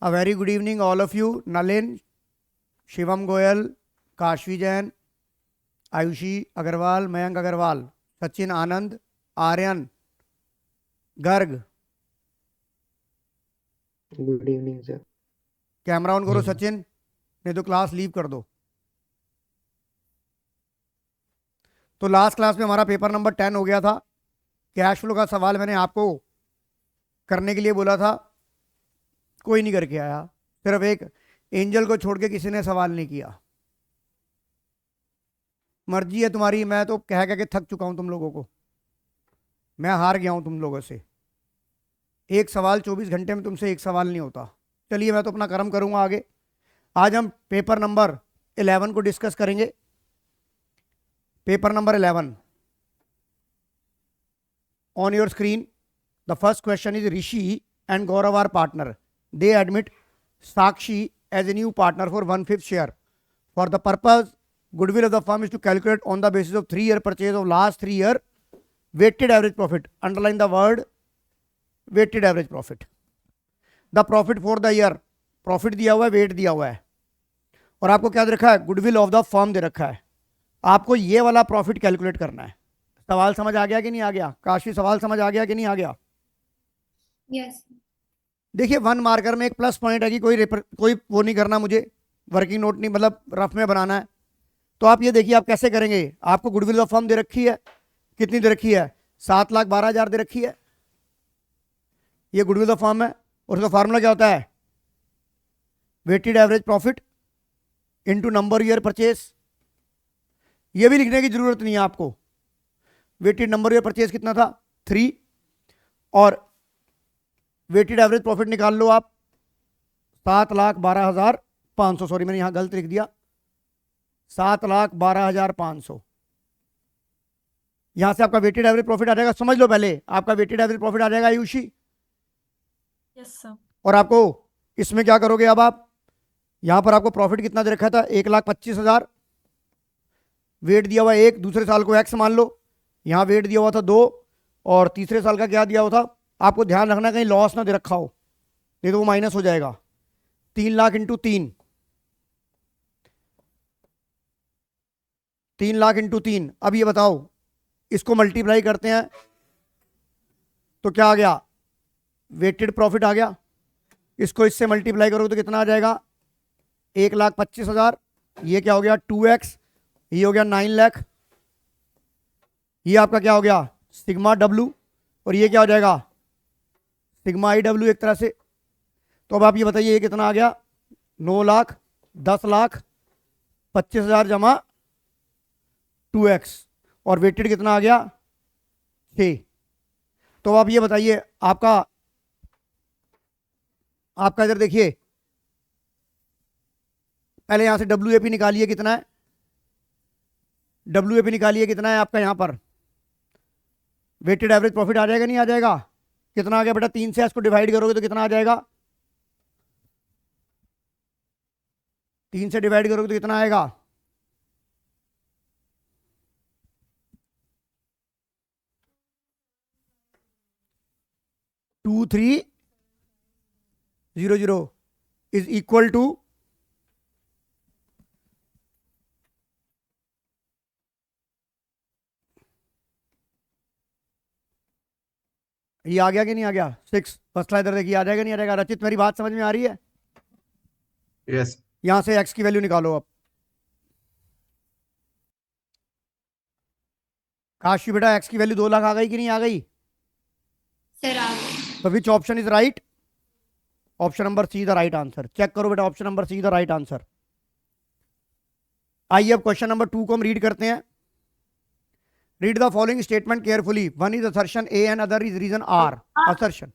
A very good evening, all of you. Nalin, Shivam Goyal, Kashvi Jain, Ayushi Agarwal, Mayank Agarwal, Sachin Anand, Aryan, Garg. Good evening sir. Camera on करो सचिन, नहीं तो class leave कर दो। तो last class में हमारा paper number 10 हो गया था। कैश फ्लो का सवाल मैंने आपको करने के लिए बोला था, कोई नहीं करके आया। सिर्फ एक एंजल को छोड़ के किसी ने सवाल नहीं किया। मर्जी है तुम्हारी, मैं तो कह के थक चुका हूं तुम लोगों को, मैं हार गया हूं तुम लोगों से। एक सवाल 24 घंटे में तुमसे एक सवाल नहीं होता। चलिए मैं तो अपना कर्म करूंगा आगे। आज हम पेपर नंबर 11 को डिस्कस करेंगे। Paper number 11 on your screen. The first question is Rishi and Gaurav are partner. They admit Sakshi as a new partner for 1/5 share. For the purpose, goodwill of the firm is to calculate on the basis of 3-year purchase of last 3 year weighted average profit. Underline the word weighted average profit. The profit for the year, profit दिया हुआ है, wait दिया हुआ है, और आपको क्या दे रखा है? गुडविल ऑफ द फर्म दे रखा है। आपको ये वाला प्रॉफिट कैलकुलेट करना है। सवाल समझ आ गया कि नहीं आ गया? काशी, सवाल समझ आ गया कि नहीं आ गया? यस। देखिए 1 मार्कर में एक प्लस पॉइंट है कि कोई वो नहीं करना, मुझे वर्किंग नोट नहीं, मतलब रफ में बनाना है। तो आप ये देखिए आप कैसे करेंगे। आपको गुडविल ऑफ फर्म दे रखी है, कितनी दे रखी है? 7,12,000 दे रखी है। ये गुडविल ऑफ फर्म है और उसका फार्मूला क्या होता है? Weighted average profit into number year purchase. ये भी लिखने की जरूरत नहीं है आपको। वेटेड नंबर ईयर परचेस कितना था? 3, और वेटेड एवरेज प्रॉफिट निकाल लो आप 7,12,500। सॉरी मैंने यहां गलत लिख दिया, 7,12,500। यहां से आपका वेटेड एवरेज प्रॉफिट आ जाएगा। समझ लो पहले, आपका वेटेड एवरेज प्रॉफिट आ जाएगा आयुषी। Yes sir. और आपको इसमें क्या करोगे? अब आप यहां पर आपको प्रॉफिट कितना दे रखा था? 1,25,000। वेट दिया हुआ 1, दूसरे साल को एक्स मान लो। यहां वेट दिया हुआ था 2, और तीसरे साल का क्या दिया हुआ था? आपको ध्यान रखना कहीं लॉस ना दे रखा हो, नहीं तो वो माइनस हो जाएगा। 3 लाख इंटू 3, 3 लाख इंटू 3। अब ये बताओ, इसको मल्टीप्लाई करते हैं तो क्या आ गया? वेटेड प्रॉफिट आ गया। इसको इससे मल्टीप्लाई करोगे तो कितना आ जाएगा? 1,25,000। ये क्या हो गया? 2x। ये हो गया 9 लाख। ये आपका क्या हो गया? Sigma W. और ये क्या हो जाएगा? सिग्मा आई डब्ल्यू एक तरह से। तो अब आप ये बताइए ये कितना आ गया? 9 लाख, 10 लाख, 25,000 जमा 2x, और वेटेड कितना आ गया? 6। तो आप ये बताइए आपका इधर देखिए, पहले यहां से WAP निकालिए, कितना है? WAP निकालिए, कितना है आपका? यहां पर वेटेड एवरेज प्रॉफिट आ जाएगा नहीं आ जाएगा? कितना आ गया बेटा? 3 से इसको डिवाइड करोगे तो कितना आ जाएगा? 3 से डिवाइड करोगे तो कितना आएगा? 2300 इज इक्वल टू, ये आ गया कि नहीं आ गया? 6। फर्स्ट इधर देखिए, आ जाएगा नहीं आ जाएगा? रचित मेरी बात समझ में आ रही है? यस। यहां से x की वैल्यू निकालो अब। काशी बेटा x की वैल्यू 2 लाख आ गई कि नहीं आ गई? सर आ गए। तो which option is right? Option number C the right answer. Check करो बेटा, option number C the right answer. आइए अब क्वेश्चन नंबर 2 को हम रीड करते हैं। Read the following statement carefully. One is assertion A and other is reason R. Assertion,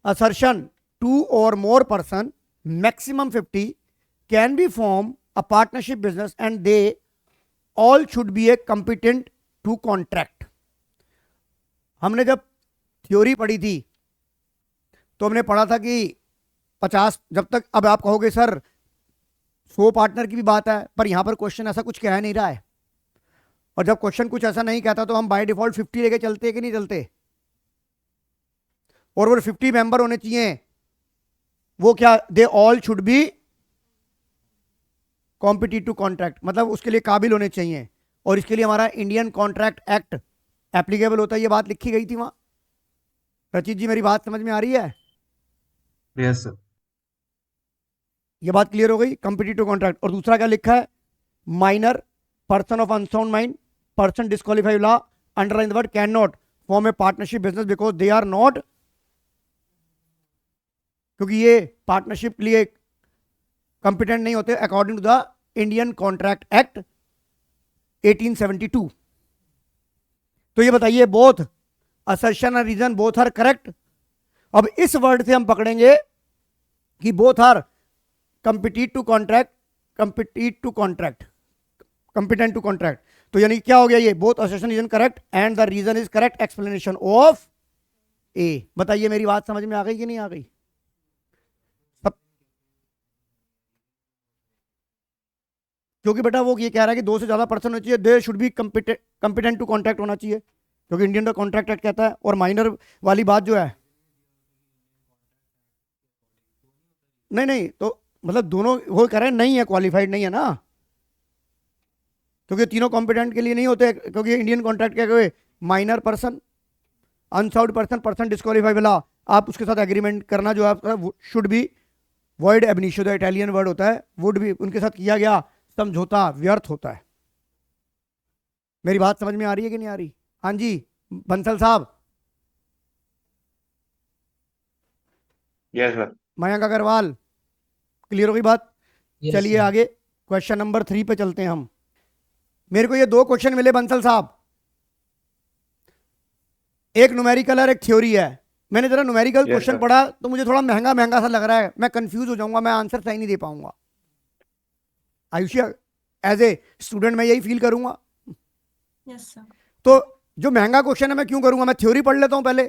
assertion 2 or more person, maximum 50, can be form a partnership business and they all should be a competent to contract. हमने जब theory पढ़ी थी तो हमने पढ़ा था कि 50 जब तक, अब आप कहोगे सर 100 पार्टनर की भी बात है, पर यहां पर क्वेश्चन ऐसा कुछ कह नहीं रहा है। और जब क्वेश्चन कुछ ऐसा नहीं कहता तो हम बाय डिफॉल्ट 50 लेके चलते कि नहीं चलते? और वो 50 मेंबर होने चाहिए, वो क्या, they all should be competitive contract, मतलब उसके लिए काबिल होने चाहिए, और इसके लिए हमारा इंडियन कॉन्ट्रैक्ट एक्ट एप्लीकेबल होता है। ये बात लिखी गई थी वहां। रचित जी मेरी बात समझ में आ रही है? Yes, sir. ये बात क्लियर हो गई, कॉम्पिटिटिव कॉन्ट्रैक्ट। और दूसरा क्या लिखा है, minor person of unsound mind, person disqualified law, underline the word can not form a partnership business because they are not, क्योंकि ये पार्टनरशिप के लिए कंपिटेंट नहीं होते according to the Indian contract act 1872। तो ये बताइए, both assertion and reason both are correct. अब इस वर्ड से हम पकड़ेंगे कि both are competent to contract, competent to contract, competent to contract. तो यानी क्या हो गया ये, both assertion reason correct and the reason is correct explanation of A. बताइए मेरी बात समझ में आ गई कि नहीं आ गई? क्योंकि बेटा वो ये कह रहा है कि 2 से ज्यादा पर्सन होना चाहिए, they should be competent to contract होना चाहिए, क्योंकि इंडियन का कॉन्ट्रैक्ट एक्ट कहता है। और माइनर वाली बात जो है, नहीं नहीं, तो मतलब दोनों वो कह रहे हैं नहीं है, क्वालिफाइड नहीं है ना, क्योंकि तीनों कॉम्पिटेंट के लिए नहीं होते, क्योंकि इंडियन कॉन्ट्रैक्ट क्या कहे, minor person, unsound person, person disqualified वाला, आप उसके साथ एग्रीमेंट करना जो आपका should be void ab initio, the Italian word होता है, वुड भी, उनके साथ किया गया समझौता व्यर्थ होता है। मेरी बात समझ में आ रही है कि नहीं आ रही? हाँ जी बंसल साहब। Yes sir. Mayank Agarwal, clear हो गई बात? चलिए आगे क्वेश्चन नंबर 3 पे चलते हैं हम। मेरे को ये 2 क्वेश्चन मिले बंसल साहब, एक न्यूमेरिकल और एक थ्योरी है। मैंने जरा न्यूमेरिकल Yes, क्वेश्चन sir. पढ़ा तो मुझे थोड़ा महंगा महंगा सा लग रहा है, मैं कंफ्यूज हो जाऊंगा, मैं आंसर सही नहीं दे पाऊंगा। आयुषी, एज ए स्टूडेंट मैं यही फील करूंगा। Yes sir. तो जो महंगा क्वेश्चन है मैं क्यों करूंगा, मैं थ्योरी पढ़ लेता हूं पहले।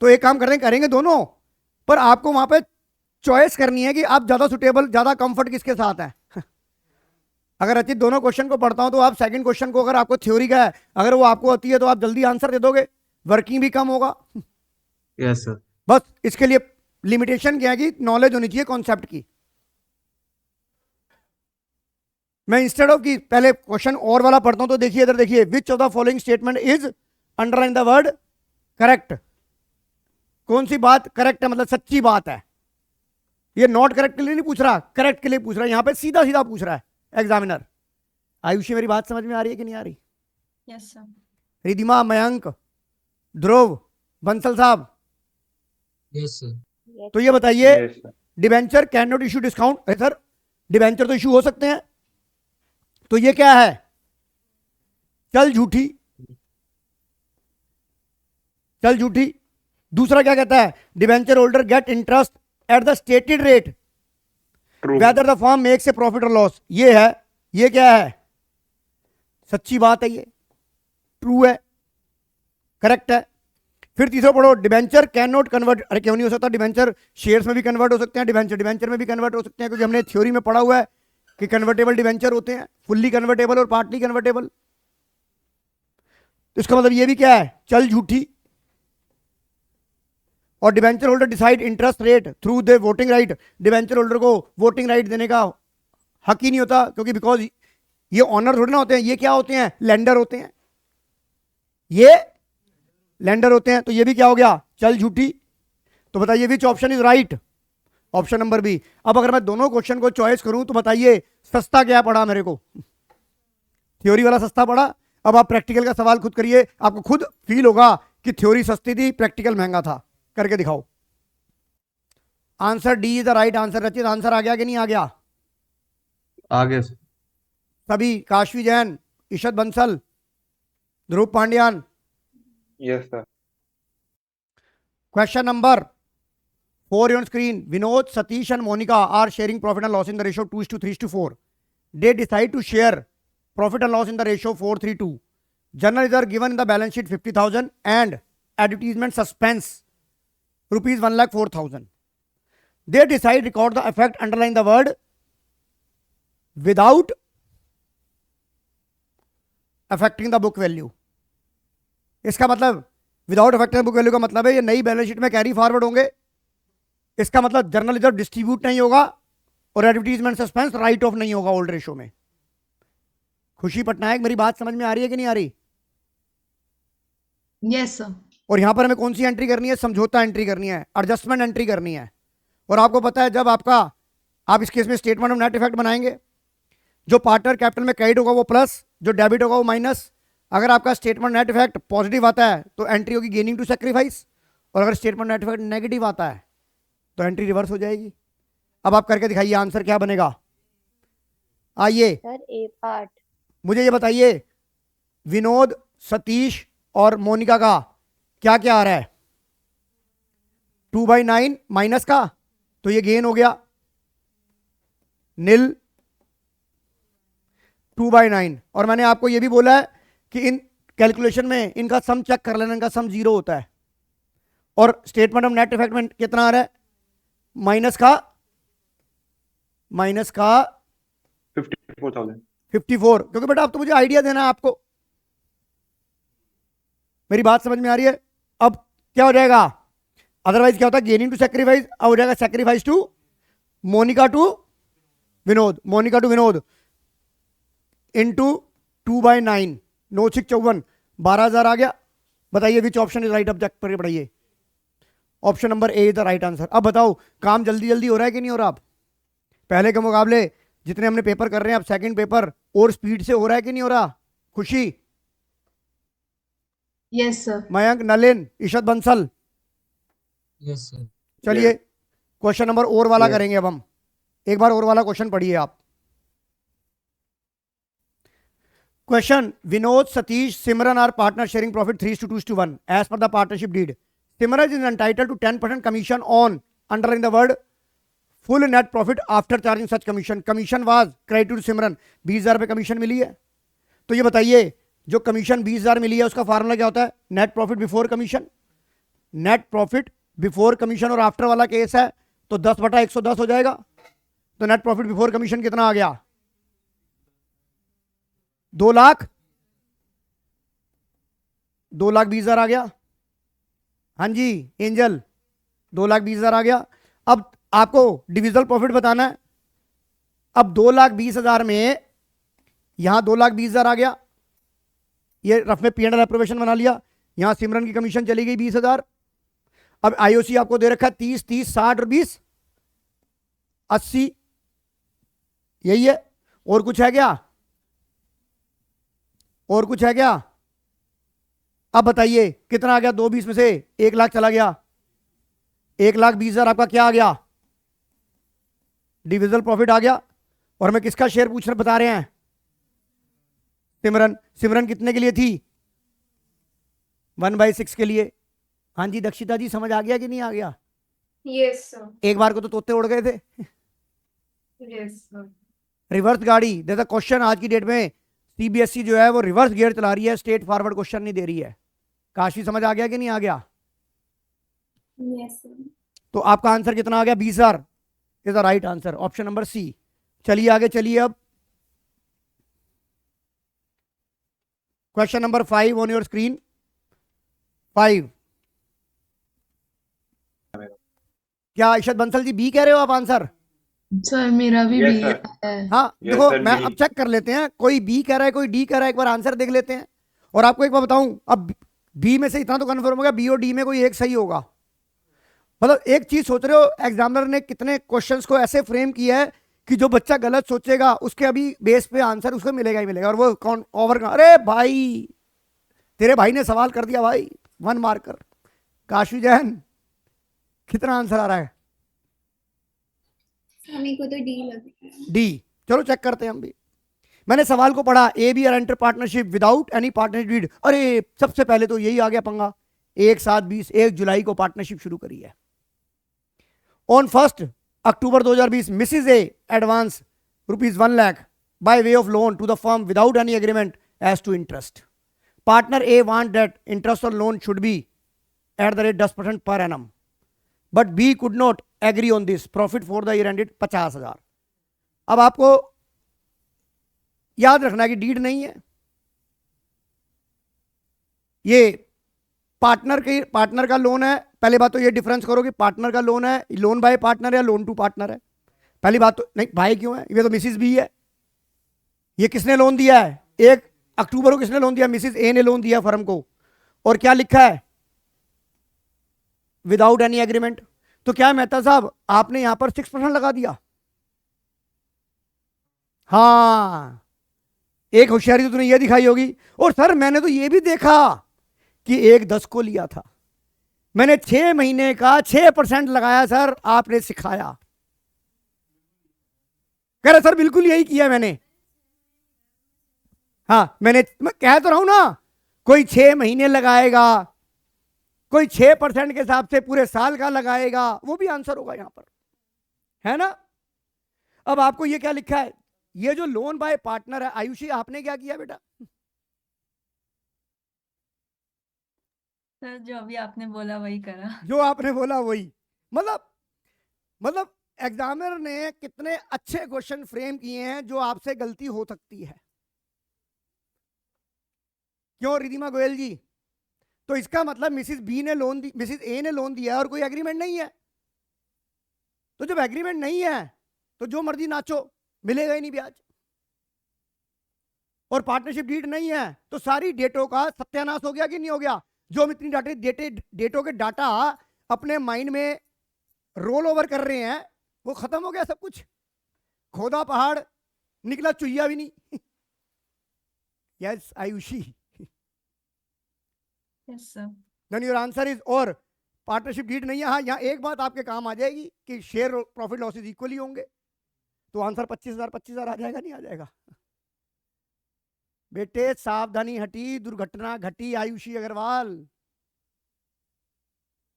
तो एक काम करेंगे दोनों, पर आपको वहां पे चॉइस करनी है कि आप ज्यादा सुटेबल, ज्यादा कंफर्ट किसके साथ है। अगर अचित दोनों क्वेश्चन को पढ़ता हूं तो आप सेकंड क्वेश्चन को, अगर आपको थ्योरी का है, अगर वो आपको आती है तो आप जल्दी आंसर दे दोगे, वर्किंग भी कम होगा। Yes, sir. बस इसके लिए लिमिटेशन क्या है कि नॉलेज होनी चाहिए कॉन्सेप्ट की। मैं इंस्टेड ऑफ कि पहले क्वेश्चन और वाला पढ़ता हूं तो देखिए इधर देखिए, which of the following statement is, underline the word correct. कौन सी बात करेक्ट है, मतलब सच्ची बात है। ये नॉट करेक्ट के लिए नहीं पूछ रहा, करेक्ट के लिए पूछ रहा है, यहां पे सीधा सीधा पूछ रहा है एग्जामिनर। आयुषी मेरी बात समझ में आ रही है कि नहीं आ रही? Yes sir. रिधिमा, मयंक, ध्रुव, बंसल साहब, यस सर। तो ये बताइए, yes sir. Debenture can not issue discount, sir debenture तो इशू हो सकते हैं, तो ये क्या है, चल झूठी, चल झूठी। दूसरा क्या कहता है, debenture holder get interest at the stated rate true. Whether the firm makes a profit और लॉस। ये है, ये क्या है, सच्ची बात है, ये ट्रू है, करेक्ट है। फिर तीसरा पढ़ो, डिबेंचर कैन नॉट कन्वर्ट, अरे क्यों नहीं हो सकता, डिबेंचर शेयर्स में भी कन्वर्ट हो सकते हैं, डिबेंचर में भी कन्वर्ट हो सकते हैं, क्योंकि हमने थ्योरी में पढ़ा हुआ है कि कन्वर्टेबल डिबेंचर होते हैं, फुल्ली कन्वर्टेबल और पार्टली कन्वर्टेबल। तो इसका मतलब ये भी क्या है, चल झूठी। और debenture holder decide interest rate through the voting right, debenture holder को वोटिंग राइट देने का हक ही नहीं होता, क्योंकि बिकॉज ये ऑनर थोड़े ना होते हैं, ये क्या होते हैं, लेंडर होते हैं, ये लेंडर होते हैं। तो ये भी क्या हो गया, चल झूठी। तो बताइए which option is right, option number B. अब अगर मैं दोनों क्वेश्चन को चॉइस करूं तो बताइए सस्ता क्या पड़ा मेरे को, थ्योरी वाला सस्ता पड़ा। अब आप प्रैक्टिकल का सवाल खुद करिए, आपको खुद फील होगा कि थ्योरी सस्ती थी, प्रैक्टिकल महंगा था। करके दिखाओ। Answer D is the right answer. Rachit answer आ गया कि नहीं आ गया? आगे sir. सभी, Kashvi Jain, Ishat Bansal, Dhruv Pandyan. Yes sir. Question number 4 on screen. Vinod, Satish and Monica are sharing profit and loss in the ratio 2:3:4. They decide to share profit and loss in the ratio 4:3:2. General reserve given in the balance sheet 50,000 and advertisement suspense rupees 1,04,000. They decide record the effect, underline the word without affecting the book value. इसका मतलब without affecting book value का मतलब है ये नई balance sheet में carry forward होंगे। इसका मतलब जर्नल रिजर्व डिस्ट्रीब्यूट नहीं होगा और एडवर्टीजमेंट सस्पेंस राइट ऑफ नहीं होगा ओल्ड रेशो में। खुशी पटनायक, मेरी बात समझ में आ रही है कि नहीं आ रही? Yes sir. और यहां पर हमें कौन सी एंट्री करनी है? समझौता एंट्री करनी है, एडजस्टमेंट एंट्री करनी है। और आपको पता है जब आप इस केस में स्टेटमेंट ऑफ नेट इफेक्ट बनाएंगे, जो पार्टनर कैपिटल में क्रेडिट होगा वो प्लस, जो डेबिट होगा वो माइनस। अगर आपका स्टेटमेंट नेट इफेक्ट पॉजिटिव आता है तो एंट्री होगी गेनिंग टू सेक्रीफाइस, और अगर स्टेटमेंट नेट इफेक्ट नेगेटिव आता है तो एंट्री रिवर्स हो जाएगी। अब आप करके दिखाइए, आंसर क्या बनेगा? आइए सर ए पार्ट। मुझे ये बताइए, विनोद, सतीश और मोनिका का क्या क्या आ रहा है? 2/9 माइनस का, तो ये गेन हो गया नील 2/9। और मैंने आपको ये भी बोला है कि इन कैलकुलेशन में इनका सम चेक कर लेना, इनका सम 0 होता है। और स्टेटमेंट ऑफ नेट इफेक्ट में कितना आ रहा है? माइनस का 54,000। 54। क्योंकि बेटा अब तो मुझे आइडिया देना है आपको, मेरी बात समझ में आ रही है? अब क्या हो जाएगा? अदरवाइज क्या होता है? गेनिंग टू सेक्रीफाइस, अब हो जाएगा sacrifice to Monica to Vinod, Monica to Vinod into 2/9, 9 6 54, 12,000 आ गया। बताइए which option is right? Object पर पढ़िए, option number A is the right answer. अब बताओ काम जल्दी जल्दी हो रहा है कि नहीं हो रहा? अब पहले के मुकाबले जितने हमने पेपर कर रहे हैं अब सेकंड पेपर और स्पीड से हो रहा है कि नहीं हो रहा? Khushi, yes sir. Mayank, Nalin, Ishat Bansal, yes sir. चलिए क्वेश्चन नंबर और वाला Yes. करेंगे। अब हम एक बार और वाला क्वेश्चन पढ़िए आप। Question, Vinod, Satish, Simran are partner sharing profit 3:2:1 as per the partnership deed. Simran is entitled to 10% commission on, underline the word, full net profit after charging such commission. Commission was credit to Simran, 20,000 रुपये commission मिली है। तो ये बताइए जो commission 20,000 मिली है उसका formula क्या होता है? Net profit before commission. Net profit before commission और आफ्टर वाला केस है तो 10/110 हो जाएगा। तो नेट प्रॉफिट बिफोर कमीशन कितना आ गया? 2 लाख 2,20,000 आ गया। हाँ जी एंजल, 2,20,000 आ गया। अब आपको डिविजनल प्रॉफिट बताना है। अब 2,20,000 में यहां 2,20,000 आ गया, ये रफ में P&L एप्रोवेशन बना लिया। यहां सिमरन की कमीशन चली गई 20,000। अब आईओसी आपको दे रखा है 30 30 60 और 20 80, यही है। और कुछ है क्या? और कुछ है क्या? अब बताइए कितना आ गया? 220 में से 1 लाख चला गया, 1,20,000 आपका क्या आ गया? डिविजनल प्रॉफिट आ गया। और हमें किसका शेयर पूछना बता रहे हैं? सिमरन। सिमरन कितने के लिए थी? 1/6 के लिए। हाँ जी दक्षिता जी, समझ आ गया कि नहीं आ गया? Yes, sir. एक बार को तो तोते उड़ गए थे। Yes, sir. रिवर्स गाड़ी देखा क्वेश्चन आज की डेट में सीबीएसई जो है वो रिवर्स गियर चला रही है, स्ट्रेट फॉरवर्ड क्वेश्चन नहीं दे रही है। काशी समझ आ गया कि नहीं आ गया? Yes, sir. तो आपका आंसर कितना आ गया? 20,000 is the right answer, option number C. चलिए आगे चलिए। अब question number 5 on your screen. 5 क्या इशत बंसल जी बी कह रहे हो आप आंसर? सर मेरा भी Yes, बी sir. है। हाँ Yes, देखो sir, मैं B. अब चेक कर लेते हैं, कोई बी कह रहा है कोई डी कह रहा है, एक बार आंसर देख लेते हैं। और आपको एक बार बताऊं, अब बी में से इतना तो कन्फर्म होगा बी और डी में कोई एक सही होगा। मतलब एक चीज सोच रहे हो, एग्जामिनर ने कितने क्वेश्चंस को ऐसे फ्रेम किया है कि जो बच्चा गलत सोचेगा उसके अभी बेस पे आंसर उसको मिलेगा ही मिलेगा। और वो कौन ओवर का? अरे भाई तेरे भाई ने सवाल कर दिया भाई, 1 मार्कर। काशू जैन कितना आंसर आ रहा है? हमें को तो डी लग रहा है। डी। चलो चेक करते हैं हम भी। मैंने सवाल को पढ़ा, A B R enter partnership without any partnership deed. अरे सबसे पहले तो यही आ गया पंगा, 1 जुलाई को पार्टनरशिप शुरू करी है। On 1 October 2020 Mrs A advance ₹1 lakh by way of loan to the firm without any agreement as to interest. Partner A want that interest on loan should be at the rate 10% per annum, but B could not agree on this. Profit for the year ended 50,000। अब आपको याद रखना कि deed नहीं है, ये partner का loan है। पहली बात तो ये डिफरेंस करो कि पार्टनर का लोन है, लोन बाय पार्टनर या लोन टू पार्टनर है। पहली बात तो नहीं, भाई क्यों है, ये तो मिसिस बी है। ये किसने लोन दिया है, 1 अक्टूबर को किसने लोन दिया, मिसिस ए ने लोन दिया फर्म को। और क्या लिखा है, विदाउट एनी एग्रीमेंट। तो क्या है मेहता साहब, आपने यहां पर 6% लगा दिया। हाँ, एक होशियारी तो तूने ये दिखाई होगी। और सर मैंने तो ये भी देखा कि 1/10 को लिया था, मैंने 6 महीने का 6% लगाया सर, आपने सिखाया। कह रहे सर बिल्कुल यही किया मैंने। हाँ मैं कह तो रहा हूं ना, कोई 6 महीने लगाएगा, कोई 6% के हिसाब से पूरे साल का लगाएगा, वो भी आंसर होगा यहां पर, है ना। अब आपको ये क्या लिखा है, ये जो लोन बाय पार्टनर है, आयुषी आपने क्या किया बेटा, सर जो अभी आपने बोला वही करा। जो आपने बोला वही। मतलब एग्जामिनर ने कितने अच्छे क्वेश्चन फ्रेम किए हैं जो आपसे गलती हो सकती है। क्यों रिधिमा गोयल जी, तो इसका मतलब मिसिस बी ने लोन दी, मिसिस ए ने लोन दिया और कोई एग्रीमेंट नहीं है। तो जब एग्रीमेंट नहीं है तो जो मर्जी नाचो, मिलेगा ही नहीं ब्याज। और पार्टनरशिप डीड नहीं है तो सारी डेटों का सत्यानाश हो गया कि नहीं हो गया। जो हम इतनी डेटों के डाटा अपने माइंड में रोल ओवर कर रहे हैं, वो खत्म हो गया सब कुछ। खोदा पहाड़, निकला चुहिया भी नहीं। Yes Ayushi, yes sir. Then your answer is, और पार्टनरशिप डीड नहीं है। हाँ, यहाँ एक बात आपके काम आ जाएगी कि शेयर प्रॉफिट लॉसेस इक्वली होंगे, तो आंसर 25,000 आ जाएगा, नहीं आ जाएगा। बेटे सावधानी हटी, दुर्घटना घटी। आयुषी अग्रवाल,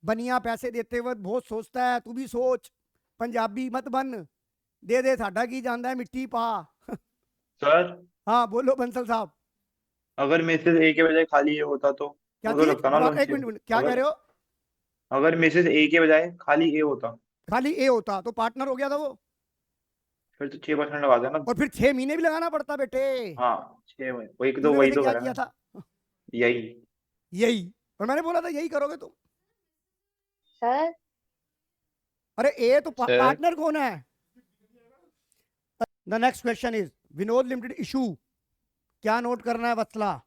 बनिया पैसे देते वक्त बहुत सोचता है, तू भी सोच, पंजाबी मत बन। दे साडा की जानदा है, मिट्टी पा। सर हाँ बोलो बंसल साहब। अगर मिसेस ए के बजाय खाली ए होता तो क्या वो तो चीज, लगता ना अब लोन एक शेयर। मिनट, क्या कह रहे हो। अगर मिसेस ए के बजाय खाली ए होता खाली ए होता तो पार्टनर हो गया था वो, फिर तो 6% लगा देना। और फिर 6 महीने भी लगाना पड़ता बेटे। हाँ 6 महीने, वही तो तूने वही वैसे तो क्या करा किया है। था, यही। यही। और मैंने बोला था यही करोगे तुम। सर अरे ए तो सर पार्टनर कौन है। The next question is Vinod limited issue. क्या नोट करना है वत्सला,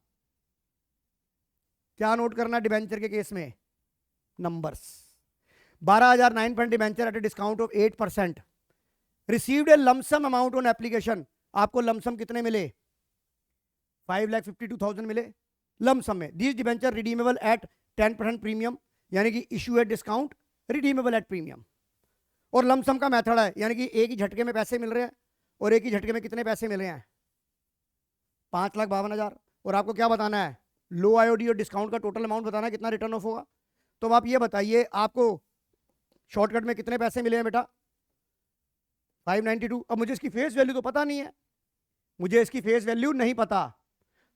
क्या नोट करना है डिबेंचर के केस में, numbers. 12,009 debenture at a discount of 8%, received a lump sum amount on application. आपको लमसम कितने मिले, 5,52,000 मिले लमसम में। These debenture redeemable at 10% premium, यानी कि issue at discount, redeemable at premium. और लमसम का मेथड है, यानी कि एक ही झटके में पैसे मिल रहे हैं, और एक ही झटके में कितने पैसे मिल रहे हैं, 5,52,000। और आपको क्या बताना है, लो आईओडी और डिस्काउंट का टोटल अमाउंट बताना है, कितना रिटर्न ऑफ होगा। तो अब आप ये बताइए, आपको शॉर्टकट में कितने पैसे मिले हैं बेटा, 592। अब मुझे इसकी फेस वैल्यू तो पता नहीं है, मुझे इसकी फेस वैल्यू नहीं पता।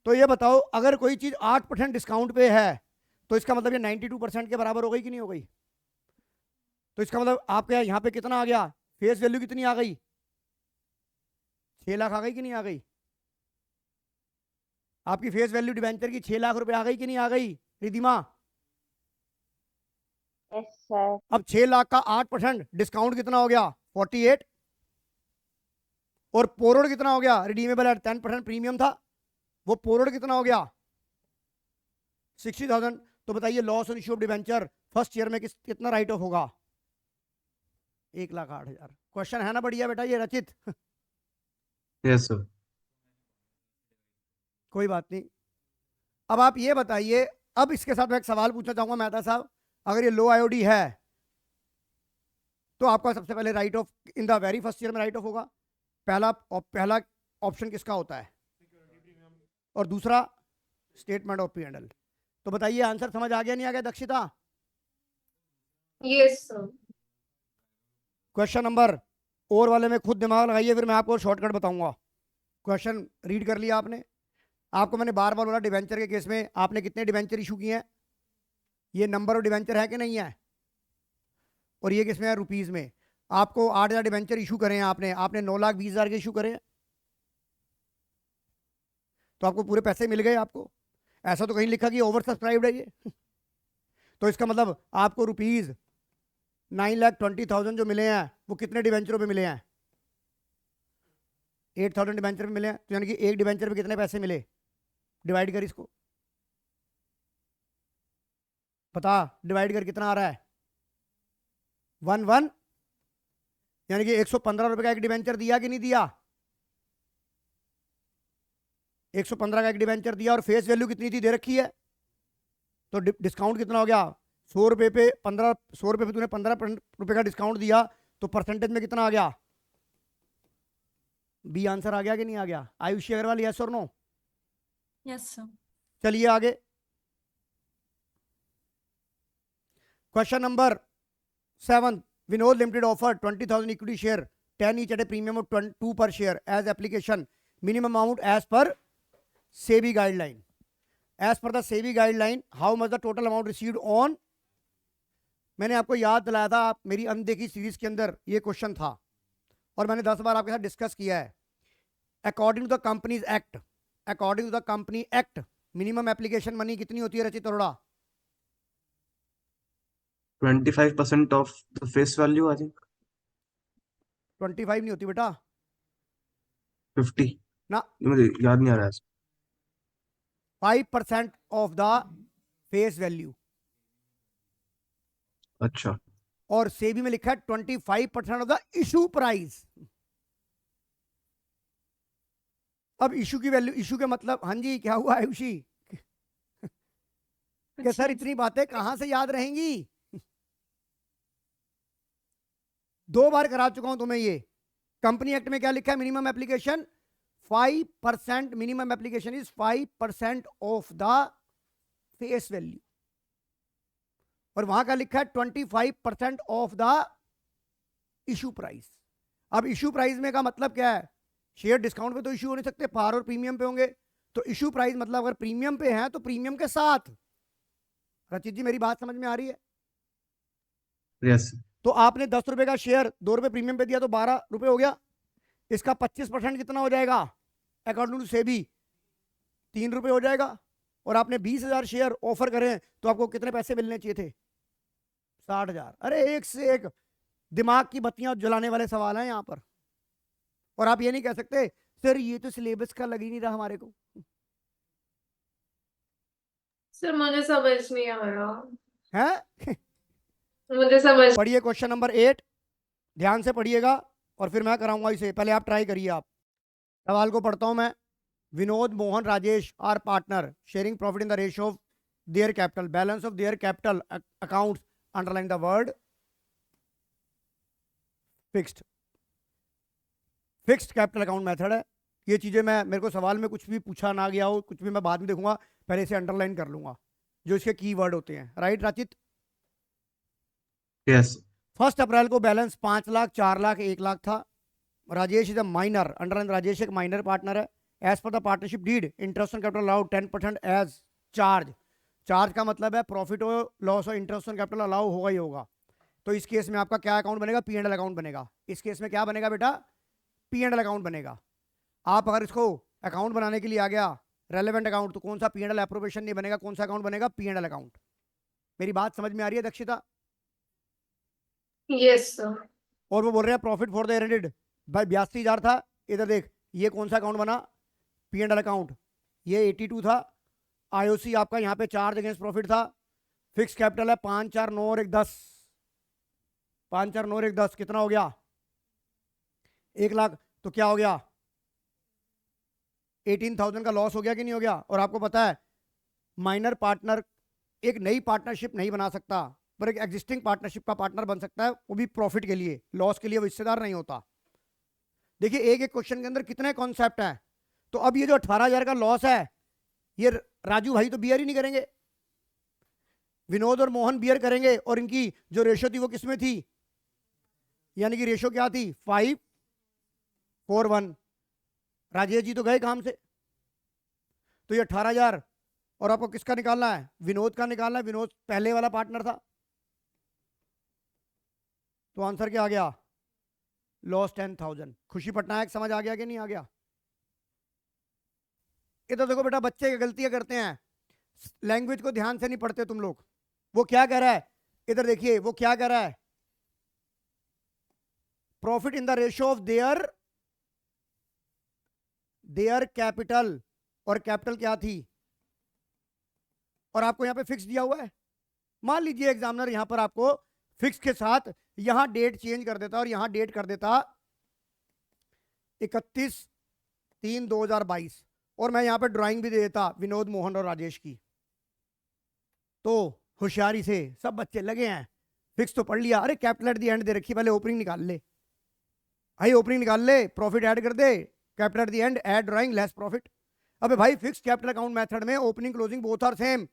तो ये बताओ, अगर कोई चीज़ 8% डिस्काउंट पे है तो इसका मतलब ये 92% के बराबर हो गई कि नहीं हो गई। तो इसका मतलब आपके यहाँ पे कितना आ गया, फेस वैल्यू कितनी आ गई, 6 लाख आ गई कि नहीं आ गई। आपकी फेस वैल्यू डिबेंचर की 6 लाख रुपए आ गई कि नहीं आ गई रिधिमा। Yes sir. अब 6 लाख का 8% डिस्काउंट कितना हो गया, 48। और पोरोड कितना हो गया, रिडीमेबल एट 10% प्रीमियम था, वो पोरोड कितना हो गया, 60,000। तो बताइए loss on issue of debenture first year में कितना राइट ऑफ होगा, 1,08,000। क्वेश्चन है ना बढ़िया बेटा ये रचित। Yes sir. कोई बात नहीं। अब आप ये बताइए, अब इसके साथ मैं एक सवाल पूछना चाहूंगा मेहता साहब, अगर ये लो आईओडी है तो आपका सबसे पहले right of in the very first year में राइट ऑफ होगा। पहला ऑप्शन किसका होता है, और दूसरा स्टेटमेंट ऑफ P&L। तो बताइए आंसर समझ आ गया नहीं आ गया Dakshita. Yes, sir. Question number और वाले में खुद दिमाग लगाइए, फिर मैं आपको शॉर्टकट बताऊंगा। क्वेश्चन रीड कर लिया आपने, आपको मैंने बार बार बोला डिबेंचर के केस में आपने कितने डिबेंचर इशू किए हैं, ये नंबर ऑफ डिबेंचर है कि नहीं है, और ये किसमें है, रुपीस में। आपको 8,000 डिबेंचर इशू करे हैं आपने 9,20,000 के इशू करे हैं, तो आपको पूरे पैसे मिल गए आपको। ऐसा तो कहीं लिखा कि ओवर सब्सक्राइब्ड है ये। तो इसका मतलब आपको रुपीज 9,20,000 जो मिले हैं वो कितने डिवेंचरों पे मिले हैं? 8,000 डिवेंचर पे मिले हैं। तो यानी कि एक डिवेंचर पे कितने पैसे मिले? डिवाइड कर इसको, बता डिवाइड कर कितना आ रहा है? 1 यानी कि 115 रुपए का एक डिवेंचर दिया कि नहीं दिया? 115 का एक डिवेंचर दिया और फेस वैल्यू कितनी थी दे रखी है, तो डिस्काउंट कितना हो गया? 100 रुपए पे 15, 100 रुपए पे तूने 15 रुपए का डिस्काउंट दिया, तो परसेंटेज में कितना आ गया? बी आंसर आ गया कि नहीं आ गया? आयुषी अग्रवाल, यस और नो? Yes sir. चलिए आगे, question number 7। Vinod limited offer 20,000 equity share 10 each at a premium of 2 per share as application minimum amount as per SEBI guideline. As per the SEBI guideline, how much the total amount received on? मैंने आपको याद दिलाया था, आप मेरी अनदेखी series के अंदर ये क्वेश्चन था और मैंने 10 बार आपके साथ डिस्कस किया है। According to the companies act, according to the company act, minimum application money कितनी होती है रचित Arora? 25% of the face value, I think. 25 नहीं होती बेटा 50 ना, मुझे याद नहीं आ रहा है। 5% ऑफ द फेस वैल्यू। अच्छा, और सेबी में लिखा है 25% ऑफ द इशू प्राइस। अब इशू की वैल्यू, इशू के मतलब, हाँ जी क्या हुआ आयुषी? कि सर इतनी बातें कहां से याद रहेंगी? 2 बार करा चुका हूं तुम्हें ये। कंपनी एक्ट में क्या लिखा है? Minimum application 5%, minimum application is 5% of the face value, और वहां का लिखा है 25% ऑफ द इशू प्राइस। अब इशू प्राइस में का मतलब क्या है? शेयर डिस्काउंट पे तो इशू हो नहीं सकते, पार और प्रीमियम पे होंगे। तो इशू प्राइस मतलब अगर प्रीमियम पे है तो प्रीमियम के साथ। रचित जी मेरी बात समझ में आ रही है? यस। तो आपने 10 रुपए का शेयर 2 रुपए प्रीमियम पे दिया तो 12 रुपए हो गया। इसका 25% कितना हो जाएगा अकॉर्डिंग टू सेबी? 3 रुपए हो जाएगा। और आपने 20,000 शेयर ऑफर करे तो आपको कितने पैसे मिलने चाहिए थे? 60,000। अरे एक से एक दिमाग की बत्तियां जलाने वाले सवाल हैं यहाँ पर। और आप ये नहीं कह सकते सर ये तो सिलेबस का लग ही नहीं रहा हमारे को। सर मुझे समझ नहीं आ रहा, है मुझे समझ। पढ़िए क्वेश्चन नंबर 8, ध्यान से पढ़िएगा और फिर मैं कराऊंगा इसे। पहले आप ट्राई करिए। आप सवाल को पढ़ता हूं मैं। Vinod, Mohan, Rajesh are partner sharing profit in the ratio of their capital, balance of their capital accounts, underline the word fixed. Fixed capital account method है। ये चीजें मैं, मेरे को सवाल में कुछ भी पूछा ना गया हो, कुछ भी मैं बाद में देखूंगा, पहले इसे अंडरलाइन कर लूंगा जो इसके कीवर्ड होते हैं। राइट राचित? यस। 1 अप्रैल को बैलेंस 5 लाख, 4 लाख, 1 लाख था। Rajesh is a minor, underline Rajesh एक माइनर पार्टनर है। As per the partnership deed interest on capital allowed 10% as charge. Charge का मतलब है प्रॉफिट हो लॉस हो इंटरेस्ट ऑन कैपिटल अलाउ होगा ही होगा। तो इस केस में आपका क्या अकाउंट बनेगा? P&L अकाउंट बनेगा। इस केस में क्या बनेगा बेटा? P&L अकाउंट बनेगा। आप अगर इसको अकाउंट बनाने के लिए आ गया रेलेवेंट अकाउंट, तो कौन सा P&L एप्रोप्रिएशन नहीं बनेगा, कौन सा अकाउंट बनेगा? P&L account. मेरी बात समझ में आ रही है दक्षिता? Yes sir. और वो बोल रहे हैं प्रॉफिट फॉर द एंडेड भाई 82,000 था। इधर देख ये कौन सा अकाउंट बना? P&L account. ये 82 था। आईओसी आपका यहाँ पे चार्ज अगेंस्ट प्रॉफिट था। फिक्स कैपिटल है 5, 4, 9 और 1, 10। 5, 4, 9 और 1, 10 कितना हो गया? 1 लाख। तो क्या हो गया? 18,000 का लॉस हो गया कि नहीं हो गया? और आपको पता है माइनर पार्टनर एक नई पार्टनरशिप नहीं बना सकता, पर एक एग्जिस्टिंग पार्टनरशिप का पार्टनर बन सकता है, वो भी प्रॉफिट के लिए। लॉस के लिए वो हिस्सेदार नहीं होता। देखिए एक एक क्वेश्चन के अंदर कितने कॉन्सेप्ट हैं। तो अब ये जो 18,000 का लॉस है, ये राजू भाई तो बियर ही नहीं करेंगे, विनोद और मोहन बियर करेंगे। और इनकी जो रेशो थी वो किसमें थी? यानी कि रेशो क्या थी? 5:1। राजेश जी तो गए काम से। तो ये 18,000 और आपको किसका निकालना है? विनोद का निकालना है। विनोद पहले वाला पार्टनर था। तो आंसर क्या आ गया? लॉस 10,000। खुशी पटनायक समझ आ गया कि नहीं आ गया? इधर देखो बेटा, बच्चे गलतियां करते हैं, लैंग्वेज को ध्यान से नहीं पढ़ते तुम लोग। वो क्या कह रहा है, इधर देखिए वो क्या कह रहा है, profit in the ratio of their capital, और कैपिटल क्या थी, और आपको यहां पे फिक्स दिया हुआ है। मान लीजिए एग्जामिनर यहां पर आपको फिक्स के साथ यहां डेट चेंज कर देता और यहां डेट कर देता 31/3/2022, और मैं यहां पे ड्राइंग भी दे देता विनोद, मोहन और राजेश की, तो होशियारी से सब बच्चे लगे हैं, फिक्स तो पढ़ लिया, अरे capital at the and they रखी, पहले ओपनिंग निकाल ले, भाई ओपनिंग निकाल ले, प्रॉफिट ऐड कर दे, capital at the end, add drawing less profit. अबे भाई फिक्स कैपिटल अकाउंट मेथड में opening closing both are same,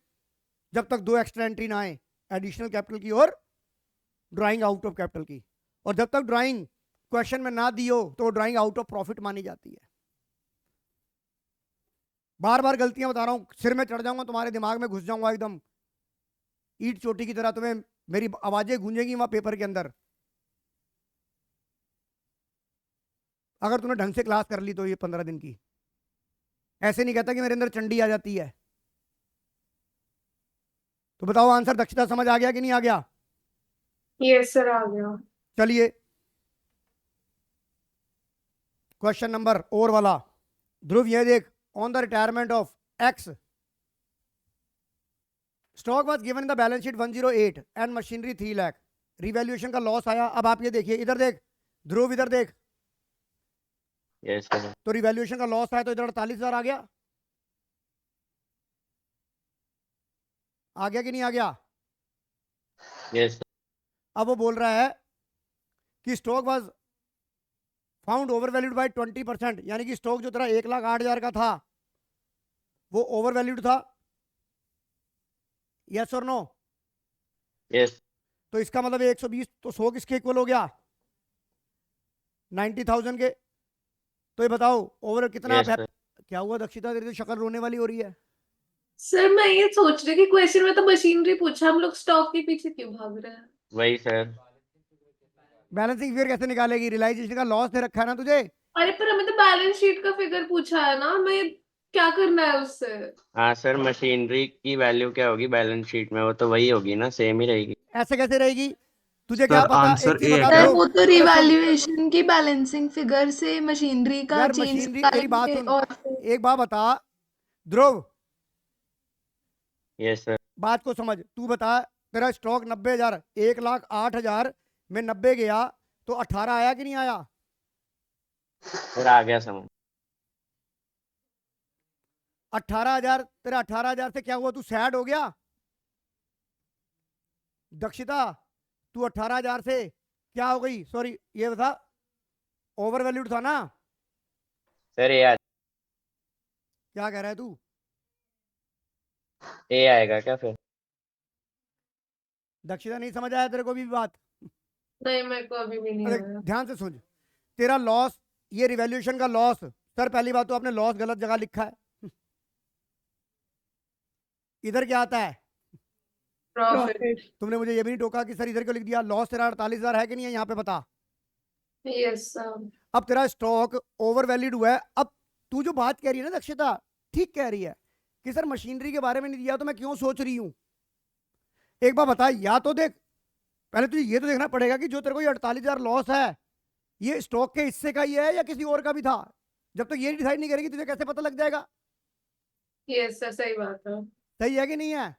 जब तक 2 एक्स्ट्रा एंट्री ना आए, एडिशनल कैपिटल की और ड्राइंग आउट ऑफ कैपिटल की, और जब तक ड्राइंग क्वेश्चन में ना दी हो तो ड्राइंग आउट ऑफ प्रॉफिट मानी जाती है। बार बार गलतियां बता रहा हूं, सिर में चढ़ जाऊंगा, तुम्हारे दिमाग में घुस जाऊंगा एकदम ईट चोटी की तरह, तुम्हें मेरी आवाजें गूंजेंगी वहां पेपर के अंदर, अगर तूने ढंग से क्लास कर ली तो ये 15 दिन की। ऐसे नहीं कहता कि मेरे अंदर चंडी आ जाती है। तो बताओ आंसर दक्षता समझ आ गया कि नहीं आ गया? यस सर, आ गया। चलिए क्वेश्चन नंबर और वाला, ध्रुव ये देख, on the retirement of x stock was given in the balance sheet 108 and machinery 3 lakh, revaluation का लॉस आया। अब आप ये देखिए, इधर देख ध्रुव, इधर देख, यस सर। तो रिवैल्यूएशन का लॉस आया तो इधर 48,000 आ गया, आ गया कि नहीं आ गया? यस अब वो बोल रहा है कि stock was found over valued bye 20%, यानी कि स्टॉक जो तेरा 1,08,000 का था वो ओवर वैल्यूड था, यस और नो? यस तो इसका मतलब 120, तो 100 किसके इक्वल हो गया? 90,000 के। तो ये बताओ ओवर कितना यस आप सर। क्या हुआ दक्षिता, तेरी तो शक्ल रोने वाली हो रही है। सर मैं ये सोच रही कि क्वेश्चन में तो मशीनरी पूछा, हम लोग स्टॉक के पीछे क्यों भाग रहे हैं? वही सर। बैलेंसिंग फिगर कैसे निकालेगी? रियलाइजेशन का लॉस दे रखा है ना तुझे। अरे पर हमें तो बैलेंस शीट का फिगर पूछा है ना, हमें क्या करना है उससे? हाँ सर, मशीनरी की वैल्यू क्या होगी बैलेंस शीट में, वो तो वही होगी ना, सेम ही रहेगी। ऐसे कैसे रहेगी? तुझे सर, क्या पता? आंसर एक चीज ए बता है क्या? दो, वो तो रिवैल्यूएशन की बैलेंसिंग फिगर से मशीनरी का यार चेंज मशीनरी, मेरी बात करेंगे सुन, और फिर एक बात बता ध्रुव, यस सर। बात को समझ, तू बता, तेरा स्टॉक 90,000, 1,08,000 में 90 गया तो 18 आया कि नहीं आया? फिर आ गया समझ। 18,000, तेरा 18,000 से क्या हुआ? तू सैड हो गया दक्षिता? तू 18,000 से क्या हो गई? सॉरी ये बता, ओवर वैल्यूड था ना? सर ए क्या कह रहा है तू? आएगा क्या फिर? दक्षिता नहीं समझ आया तेरे को भी बात? नहीं, मेरे को अभी भी नहीं अरे आया। ध्यान से सुन, तेरा लॉस, ये रिवैल्यूएशन का लॉस, सर पहली बात तो आपने लॉस गलत जगह लिखा है, इधर क्या आता है? प्रॉफिट। तुमने मुझे ये भी नहीं टोका कि सर इधर क्यों लिख दिया? लॉस तेरा 48,000 है कि नहीं है यहाँ पे, बता। Yes sir. अब तेरा स्टॉक ओवर वैल्यूड हुआ है। अब तू जो बात कह रही है ना दक्षिता, ठीक कह रही है कि सर मशीनरी के बारे में नहीं दिया तो मैं क्यों सोच रही हूं। एक बार बता, या तो देख, पहले तुझे ये तो देखना पड़ेगा कि जो तेरे को ये 48,000 लॉस है ये स्टॉक के हिस्से का ही है या किसी और का भी था। जब तक ये डिसाइड नहीं करेगी तुझे कैसे पता लग जाएगा? यस सर, सही बात है। सही है कि नहीं है?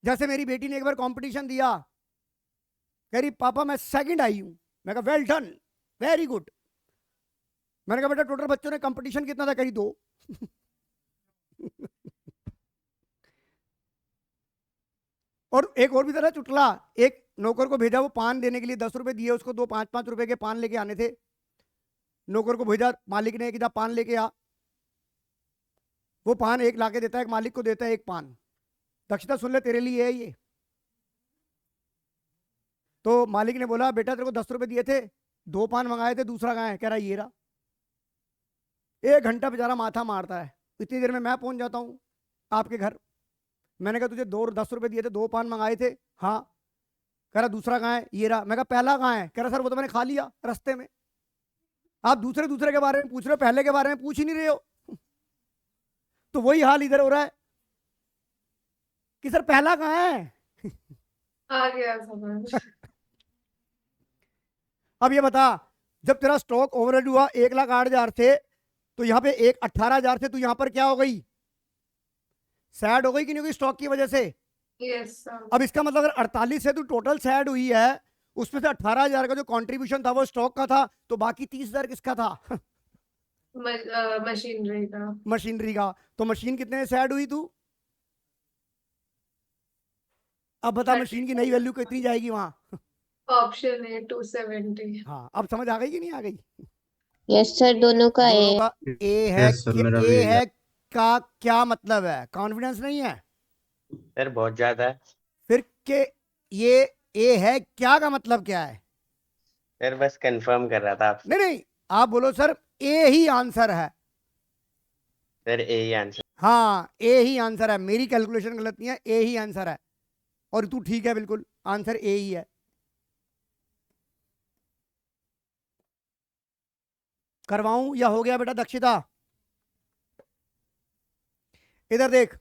जैसे मेरी बेटी ने एक बार कंपटीशन दिया, कह रही पापा मैं सेकंड आई हूं। मैं कहा वेल डन, वेरी गुड। मैंने कहा बेटा टोटल बच्चों ने कंपटीशन कितना था? करी 2। और एक और भी तरह चुटला, एक नौकर को भेजा, वो पान देने के लिए 10 रुपए दिए उसको, 2 5-5 रुपए के पान लेके आने थे। नौकर को भेजा मालिक ने कि जा पान लेके आ। वो पान एक लाके देता है, एक मालिक को देता है एक पान। दक्षता सुन ले, तेरे लिए है ये। तो मालिक ने बोला बेटा तेरे को 10 रुपए दिए थे, 2 पान मंगाए थे, दूसरा कहाँ है? कह रहा ये रहा। 1 घंटा बेचारा माथा मारता है, इतनी देर में मैं पहुंच जाता हूँ आपके घर। मैंने कहा तुझे 10 रुपए दिए थे, 2 पान मंगाए थे। हाँ। कह रहा दूसरा कहाँ है? ये रहा। मैं कहा पहला कहाँ है? कह रहा सर वो तो मैंने खा लिया रास्ते में। आप दूसरे के बारे में पूछ रहे हो, पहले के बारे में पूछ ही नहीं रहे हो। तो वही हाल इधर हो रहा है। कि सर पहला कहाँ है? आ गया समझ। अब ये बता, जब तेरा स्टॉक ओवरहेड हुआ 1,08,000 से, तो यहाँ पे 18,000 से तू यहाँ पर क्या हो गई? सैड हो गई कि नहीं हुई स्टॉक की वजह से? Yes sir. अब इसका मतलब अगर 48 से तू टोटल सैड हुई है, उसमें से 18,000 का जो कंट्रीब्यूशन था वो स्टॉक का था, तो बाकी 30,000 किसका था? मशीनरी का। मशीनरी का। तो मशीन कितने में सैड हुई तू? अब बता मशीन की नई वैल्यू कितनी जाएगी वहां? ऑप्शन है 270। हाँ, अब समझ आ गई कि नहीं आ गई? यस सर, दोनों का दोनों ए। का ए है। Yes, sir, मेरा भी ए यही है का क्या मतलब है? कॉन्फिडेंस नहीं है सर बहुत ज्यादा है। फिर के? ये ए है क्या का मतलब क्या है? सर बस कंफर्म कर रहा था आपसे। नहीं नहीं, आप बोलो सर ए ही आंसर है। सर ए ही आंसर। हाँ, ए ही आंसर है, मेरी कैलकुलेशन गलत नहीं है, ए ही आंसर है। और तू ठीक है, बिल्कुल आंसर ए ही है। करवाऊं या हो गया बेटा दक्षिता? इधर देख,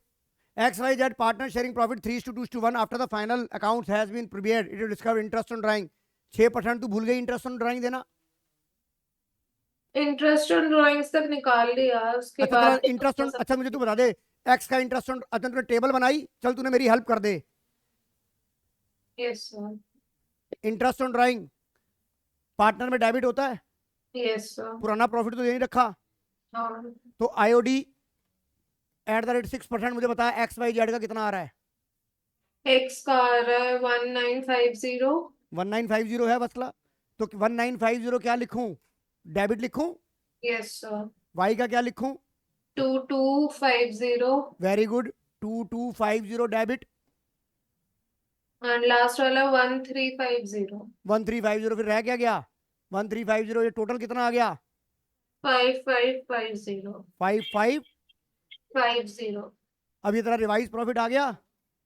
XYZ partner sharing profit 3:2:1 after the final accounts has been prepared. It will discover interest on drawing. 6% तू भूल गई इंटरेस्ट ऑन ड्राइंग देना। इंटरेस्ट ऑन ड्राइंग्स तक निकाल लिया, उसके अच्छा बाद तेरा इंटरेस्ट ऑन, अच्छा मुझे तू बता दे, एक्स का इंटरेस्ट ऑन, अच्छा तूने टेबल बनाई, चल तूने मेरी हेल्प कर दे। Yes sir. Interest on drawing partner में डेबिट होता है, यस सर। पुराना प्रॉफिट तो यही रखा, हाँ। तो IOD @ 6%। मुझे बता XYZ का कितना आ रहा है? एक्स का आ रहा है 1950। 1950 है मसला, तो 1950 क्या लिखूं? डेबिट लिखूं? Yes sir. Y का क्या लिखूं? 2250 very good, 2250 debit. And last वाला 1350। 1350 फिर रह क्या गया? 1350, ये टोटल कितना आ गया? 5550। 5550। अब ये तेरा रिवाइज प्रॉफिट आ गया।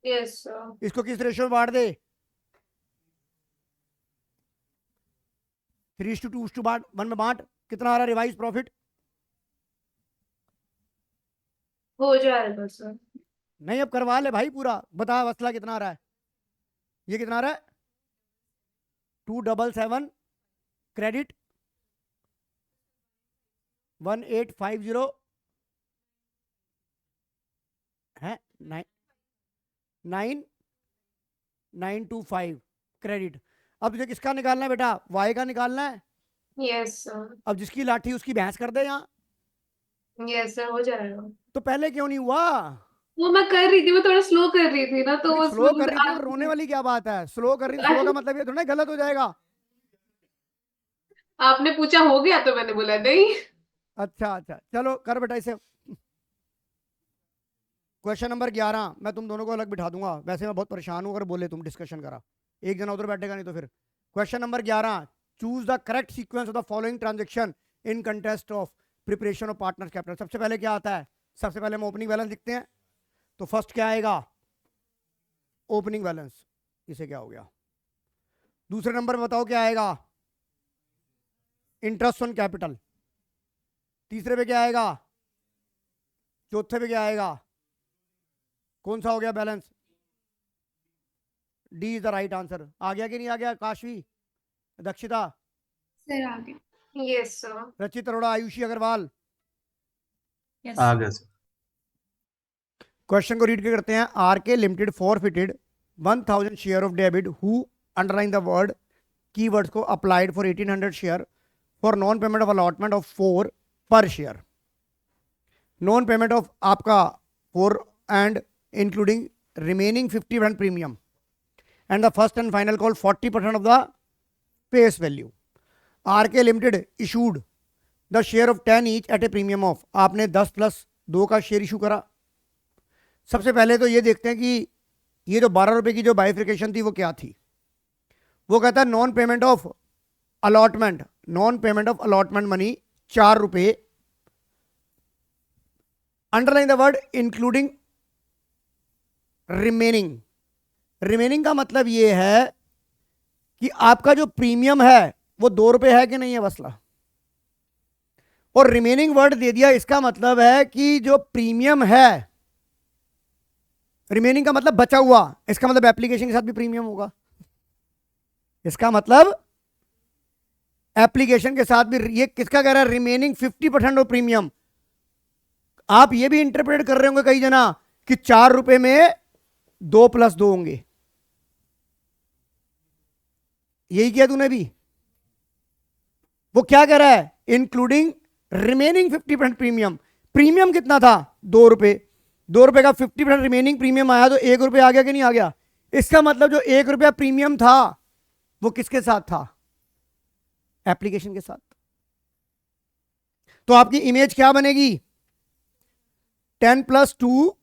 Yes sir. इसको किस रेशियो में बांट दे? 3:2:1 में बांट। कितना आ रहा है रिवाइज प्रॉफिट? हो जाएगा सर। नहीं, अब करवा ले भाई पूरा, बता मसला कितना आ रहा है? ये कितना आ रहा है? 277 क्रेडिट 1850 है 9925 क्रेडिट। अब तुझे किसका निकालना है बेटा? वाई का निकालना है। Yes sir. अब जिसकी लाठी उसकी भैंस कर दे यहाँ। यस सर, हो जाएगा। तो पहले क्यों नहीं हुआ? वो मैं कर रही थी, मैं थोड़ा स्लो कर रही थी ना, तो स्लो कर रही थी, और रोने वाली क्या बात है? स्लो कर रही, स्लो का मतलब ये थोड़ा ना गलत हो जाएगा। आपने पूछा हो गया तो मैंने बोला नहीं। अच्छा अच्छा, चलो कर बेटा इसे। क्वेश्चन नंबर 11 मैं तुम दोनों को अलग बिठा दूंगा, वैसे मैं बहुत परेशान हूँ अगर बोले तुम डिस्कशन करा, एक जना उधर बैठेगा नहीं तो फिर। Question number 11, choose the correct sequence of the following transaction in contest of preparation of partner capital. सबसे पहले क्या आता है? सबसे पहले हम ओपनिंग बैलेंस लिखते हैं, तो फर्स्ट क्या आएगा? Opening balance. इसे क्या हो गया? दूसरे नंबर में बताओ क्या आएगा? Interest on capital. तीसरे पे क्या आएगा? चौथे पे क्या आएगा? कौन सा हो गया balance? D is the right answer. आ गया कि नहीं आ गया? काशवी, दक्षिता, सर आ गया। Yes sir. रचित अरोड़ा, आयुषी अग्रवाल। Yes. आ गया सर। क्वेश्चन को रीड के करते हैं। RK limited forfeited 1000 share of debit who underline the word keywords को applied for 1800 share for non payment of allotment of 4 पर शेयर। नॉन पेमेंट ऑफ आपका 4 and including remaining 50% premium and the first and final call 40% of the face value. RK limited issued the share of 10 each at a premium of, आपने 10 + 2 का share issue करा। सबसे पहले तो ये देखते हैं कि ये जो 12 रुपए की जो बाइफिकेशन थी वो क्या थी। वो कहता है non payment of allotment, non payment of allotment money 4 रुपए, underline the word including remaining. Remaining का मतलब ये है कि आपका जो प्रीमियम है वो 2 रुपए है कि नहीं है मसला, और रिमेनिंग वर्ड दे दिया, इसका मतलब है कि जो प्रीमियम है रिमेनिंग का मतलब बचा हुआ, इसका मतलब एप्लीकेशन के साथ भी प्रीमियम होगा। इसका मतलब एप्लीकेशन के साथ भी, ये किसका कह रहा है, रिमेनिंग 50% ऑफ प्रीमियम। आप ये भी इंटरप्रेट कर रहे होंगे कई जना कि 4 रुपए में 2 + 2 होंगे, यही किया तूने भी। वो क्या कह रहा है, इंक्लूडिंग रिमेनिंग 50% प्रीमियम। प्रीमियम कितना था, 2 रुपए, 2 रुपए का 50% रिमेनिंग प्रीमियम आया तो 1 रुपए आ गया कि नहीं आ गया। इसका मतलब जो 1 रुपया प्रीमियम था वो किसके साथ था, एप्लीकेशन के साथ। तो आपकी इमेज क्या बनेगी, 10 + 2,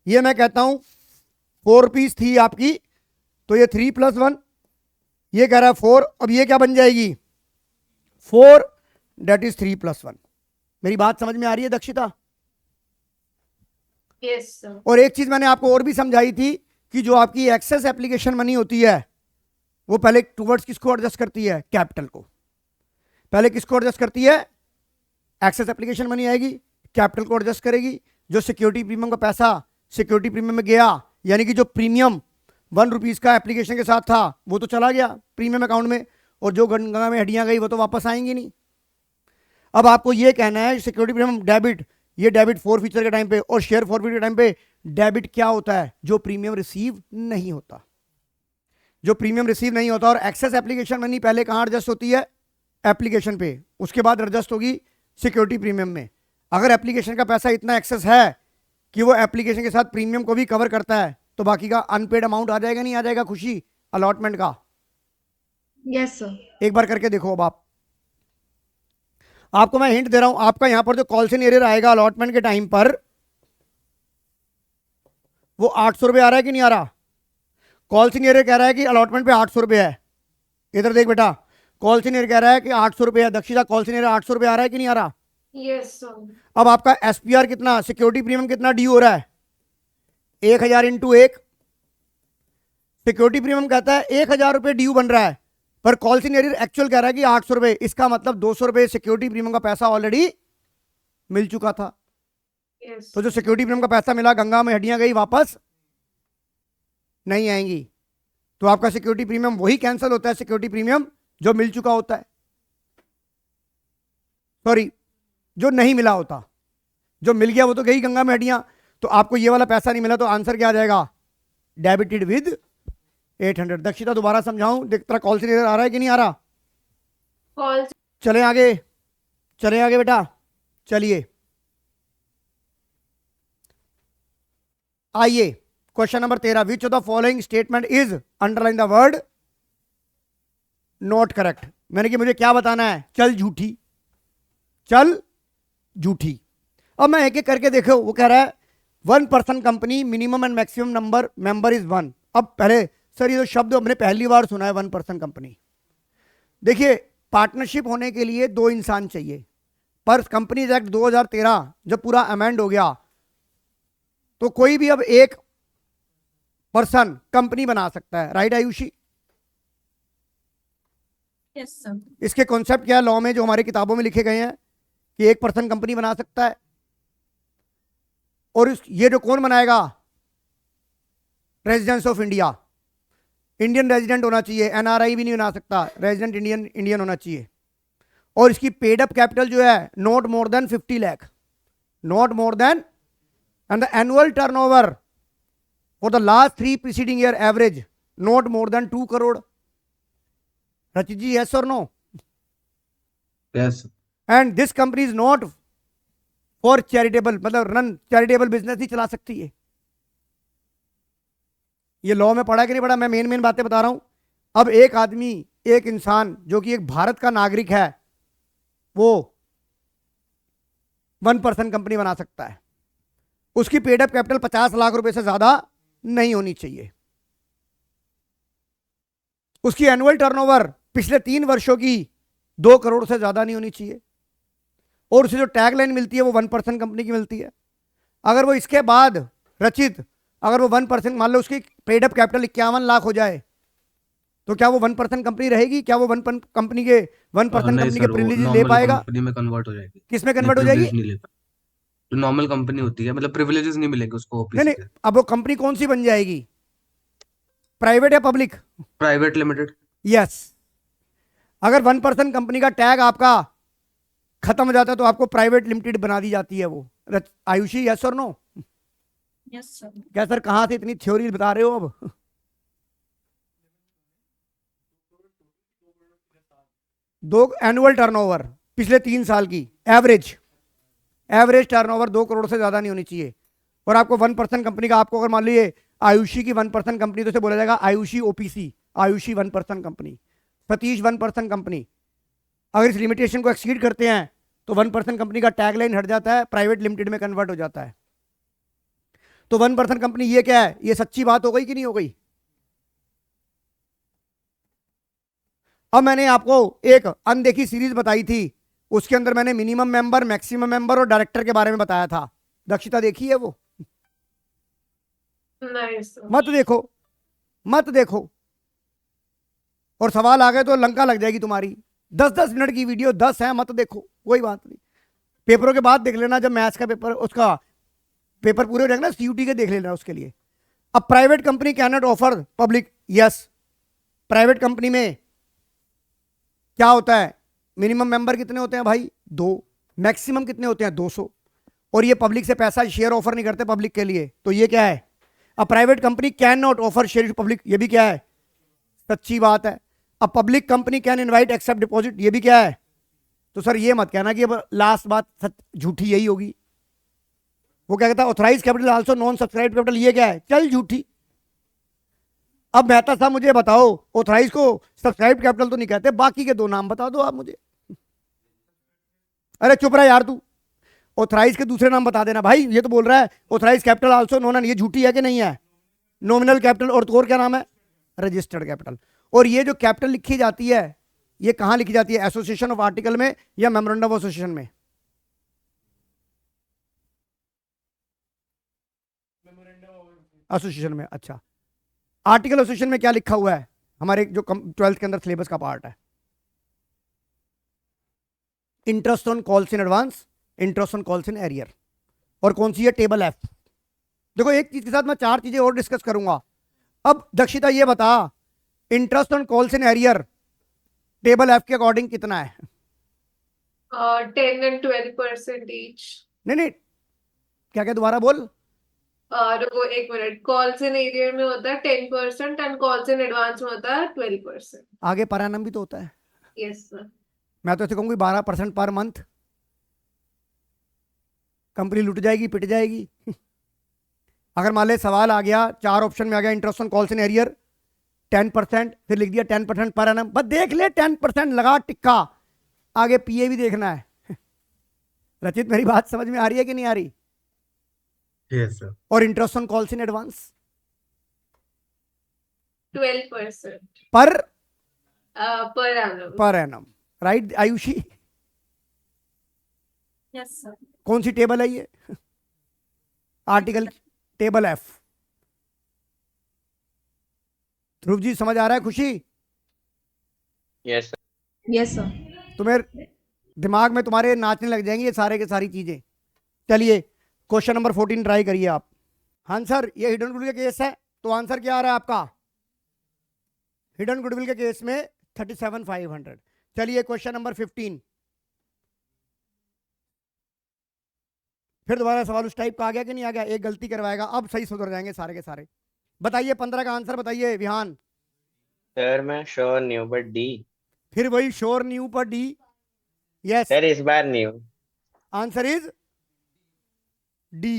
ये मैं कहता हूं 4 रुपीज थी आपकी, तो ये 3 + 1, ये कह रहा है 4, अब ये क्या बन जाएगी 4, दैट इज 3 + 1। मेरी बात समझ में आ रही है दक्षिता? Yes sir. और एक चीज मैंने आपको और भी समझाई थी कि जो आपकी एक्सेस एप्लीकेशन मनी होती है वो पहले टूवर्ड्स किसको एडजस्ट करती है, कैपिटल को। पहले किसको एडजस्ट करती है, एक्सेस एप्लीकेशन मनी आएगी, कैपिटल को एडजस्ट करेगी। जो सिक्योरिटी प्रीमियम का पैसा सिक्योरिटी प्रीमियम में गया, यानी कि जो प्रीमियम 1 रुपीज का एप्लीकेशन के साथ था वो तो चला गया प्रीमियम अकाउंट में, और जो गंगा में हड्डियां गई वो तो वापस आएंगी नहीं। अब आपको ये कहना है सिक्योरिटी प्रीमियम डेबिट, ये डेबिट फॉर फ्यूचर के टाइम पे, और शेयर फॉरफिट के टाइम पे डेबिट क्या होता है, जो प्रीमियम रिसीव नहीं होता, जो प्रीमियम रिसीव नहीं होता। और एक्सेस एप्लीकेशन मनी पहले कहां एडजस्ट होती है, एप्लीकेशन पे, उसके बाद एडजस्ट होगी सिक्योरिटी प्रीमियम में। अगर एप्लीकेशन का पैसा इतना एक्सेस है कि वो एप्लीकेशन के साथ प्रीमियम को भी कवर करता है तो बाकी का अनपेड अमाउंट आ जाएगा, नहीं आ जाएगा खुशी अलॉटमेंट का। Yes sir. एक बार करके देखो। अब आपको मैं हिंट दे रहा हूं, आपका यहां पर जो कॉल्सन एरियर आएगा अलॉटमेंट के टाइम पर वो 800 रुपये आ रहा है कि नहीं आ रहा। कॉल्सन एरियर कह रहा है कि अलॉटमेंट पे 800 रुपये है। इधर देख बेटा, कॉल्सन एरियर कह रहा है कि 800 रुपये है। दक्षिता कॉल्सन एरियर 800 रुपये आ रहा है कि नहीं आ रहा। Yes sir. अब आपका एसपीआर कितना, सिक्योरिटी प्रीमियम कितना ड्यू हो रहा है, 1000 × 1। सिक्योरिटी प्रीमियम कहता है 1000 रुपये ड्यू बन रहा है, पर कॉल्सन एरियर एक्चुअल कह रहा है कि 800 रुपये। इसका मतलब 200 रुपये सिक्योरिटी प्रीमियम का पैसा ऑलरेडी मिल चुका था। यस। तो जो सिक्योरिटी प्रीमियम का पैसा मिला, गंगा में हड्डियां गई, वापस नहीं आएंगी। तो आपका सिक्योरिटी प्रीमियम वही कैंसिल होता है, सिक्योरिटी प्रीमियम जो मिल चुका होता है, सॉरी जो नहीं मिला होता। जो मिल गया वो तो गई गंगा में हड्डियां, तो आपको ये वाला पैसा नहीं मिला, तो आंसर क्या आ जाएगा, डेबिटेड विद 800। दक्षिता दोबारा समझाऊं, देख तेरा कॉल से आ रहा है कि नहीं आ रहा। कॉल। चले आगे, चले आगे बेटा, चलिए आइए question number 13। Which of the following statement is, underline the word not correct. मैंने कि मुझे क्या बताना है, चल झूठी, चल झूठी। अब मैं एक एक करके देखो। वो कह रहा है 1 person company, minimum and maximum number member is 1। अब पहले सर ये तो शब्द हमने पहली बार सुना है, 1 पर्सन कंपनी। देखिए पार्टनरशिप होने के लिए 2 इंसान चाहिए, पर कंपनीज एक्ट 2013 जब पूरा अमेंड हो गया तो कोई भी अब 1 पर्सन कंपनी बना सकता है। राइट आयुषी? Yes sir. इसके कॉन्सेप्ट क्या है लॉ में, जो हमारी किताबों में लिखे गए हैं कि 1 पर्सन कंपनी बना सकता है। और ये जो कौन बनाएगा, residence of India, Indian resident होना चाहिए, एनआरआई भी नहीं बना सकता, रेजिडेंट इंडियन होना चाहिए। और इसकी पेड अप कैपिटल जो है not more than 50 lakh, not more than, and the annual turnover for the last 3 preceding year average not more than 2 crore. Rachit ji yes और no? Yes and this company is not for charitable, मतलब run charitable business नहीं चला सकती है। ये law में पढ़ा कि नहीं पढ़ा, मैं मेन बातें बता रहा हूं। अब एक आदमी, एक इंसान जो कि एक भारत का नागरिक है, वो 1 पर्सन कंपनी बना सकता है। उसकी पेड अप कैपिटल 50 लाख रुपए से ज्यादा नहीं होनी चाहिए। उसकी एनुअल टर्नओवर पिछले 3 वर्षों की 2 करोड़ से ज्यादा नहीं होनी चाहिए। और उसे जो टैग लाइन मिलती है वो 1 पर्सन कंपनी की मिलती है। अगर वो इसके बाद रचित, अगर वो 1 पर्सन, मान लो उसकी पेड अप कैपिटल 51 लाख हो जाए, तो क्या वो 1 पर्सन कंपनी रहेगी? क्या वो 1 पर्सन कंपनी के नहीं प्रिविलेज सर, वो ले नॉर्मल पाएगा? कंपनी में कन्वर्ट हो जाएगी। किस में नहीं, कन्वर्ट हो जाएगी? privilege नहीं ले नॉर्मल कंपनी होती है, मतलब प्रिविलेजेस नहीं मिलेंगे उसको नहीं ओपीसी नहीं, के। अब वो कंपनी कौन सी बन जाएगी, प्राइवेट या पब्लिक? Private limited. यस। अगर 1% कंपनी का टैग आपका खत्म हो जाता है तो आपको प्राइवेट लिमिटेड बना दी जाती है वो। आयुषी, यस और नो? Yes, sir. क्या सर, कहां से इतनी थ्योरी बता रहे हो अब? दो एनुअल टर्नओवर पिछले 3 साल की एवरेज टर्नओवर 2 करोड़ से ज्यादा नहीं होनी चाहिए। और आपको 1% कंपनी का, आपको अगर मान लीजिए आयुषी की 1% कंपनी, तो इसे बोला जाएगा Ayushi OPC, Ayushi 1% company, Satish 1% company. अगर इस लिमिटेशन को एक्सीड करते हैं तो 1% कंपनी का टैगलाइन हट जाता है, प्राइवेट लिमिटेड में कन्वर्ट हो जाता है। तो 1% कंपनी ये क्या है, ये सच्ची बात हो गई कि नहीं हो गई? अब मैंने आपको एक अनदेखी सीरीज बताई थी, उसके अंदर मैंने मिनिमम मेंबर, मैक्सिमम मेंबर और डायरेक्टर के बारे में बताया था। दक्षिता देखी है वो? नहीं सर। मत देखो और सवाल आ गए तो लंका लग जाएगी तुम्हारी। 10-10 मिनट की वीडियो 10 है, मत देखो, कोई बात नहीं, पेपरों के बाद देख लेना, जब मैथ्स का पेपर, उसका पेपर पूरे हो जाएगा ना सीयूटी के, देख लेना उसके लिए। अब private company can not offer public, yes. Private company में क्या होता है, मिनिमम मेंबर कितने होते हैं भाई? 2। मैक्सिमम कितने होते हैं? 200। और ये पब्लिक से पैसा शेयर ऑफर नहीं करते पब्लिक के लिए, तो ये क्या है? A private company can not offer share to public, ये भी क्या है? सच्ची बात है। A public company can invite accept deposit, ये भी क्या है? तो सर ये मत कहना कि अब लास्ट बात सच झूठी यही होगी। वो क्या कहता है, authorise capital also non subscribe capital, ये क्या है? चल झूठी। अब मेहता साहब मुझे बताओ, ऑथराइज को सब्सक्राइब कैपिटल तो नहीं कहते, बाकी के 2 नाम बता दो आप मुझे। अरे चुप रहा यार तू, ऑथराइज के दूसरे नाम बता देना भाई। ये तो बोल रहा है ऑथराइज कैपिटल आल्सो नोन, ये झूठी है कि नहीं है? नॉमिनल कैपिटल और क्या नाम है? Registered capital. और ये जो कैपिटल लिखी जाती है, ये कहां लिखी जाती है? एसोसिएशन ऑफ आर्टिकल में या मेमोरेंडम ऑफ एसोसिएशन में? एसोसिएशन में। अच्छा, आर्टिकल एसोसिएशन में क्या लिखा हुआ है? हमारे जो 12th के अंदर सिलेबस का पार्ट है, interest on calls in advance, interest on calls in arrear, और कौन सी है? Table F. देखो एक चीज के साथ मैं 4 चीजें और डिस्कस करूंगा। अब दक्षिता ये बता, interest on calls in arrear table F के अकॉर्डिंग कितना है? 10 and 12% each। नहीं, क्या क्या, दोबारा बोल। रुको एक मिनट, कॉल्स इन एरियर में होता है 10% एंड कॉल्स इन एडवांस में होता है 12%। आगे पर एनम भी तो होता है। Yes sir. मैं तो ऐसे कहूंगी 12% पर मंथ, कंपनी लुट जाएगी, पिट जाएगी। अगर मान ले सवाल आ गया, 4 ऑप्शन में आ गया interest on calls in arrear 10%, फिर लिख दिया 10% पर एनम, बस देख ले 10% लगा टिक्का, आगे पीए भी देखना है। रचित मेरी बात समझ में आ रही है कि नहीं आ रही? Yes sir. और interest on calls in advance 12% पर per annum. Right Ayushi? Yes, sir. कौन सी टेबल है ये? Article table F. Dhruv ji समझ आ रहा है? खुशी यस यस सर। तुम्हें दिमाग में तुम्हारे नाचने लग जाएंगी ये सारे के सारी चीजें। चलिए क्वेश्चन नंबर 14 ट्राई करिए आप। हाँ सर, ये हिडन गुडविल का केस है, तो आंसर क्या आ रहा है आपका? हिडन गुडविल के केस में 37,500। चलिए क्वेश्चन नंबर 15, फिर दोबारा सवाल उस टाइप का आ गया कि नहीं आ गया? एक गलती करवाएगा, अब सही सुधर जाएंगे सारे के सारे। बताइए 15 का आंसर बताइए विहान। सर, मैं श्योर नहीं हूँ बट डी। फिर वही श्योर न्यू पर डी। यस, सर इस बार नहीं हूँ। Answer is D.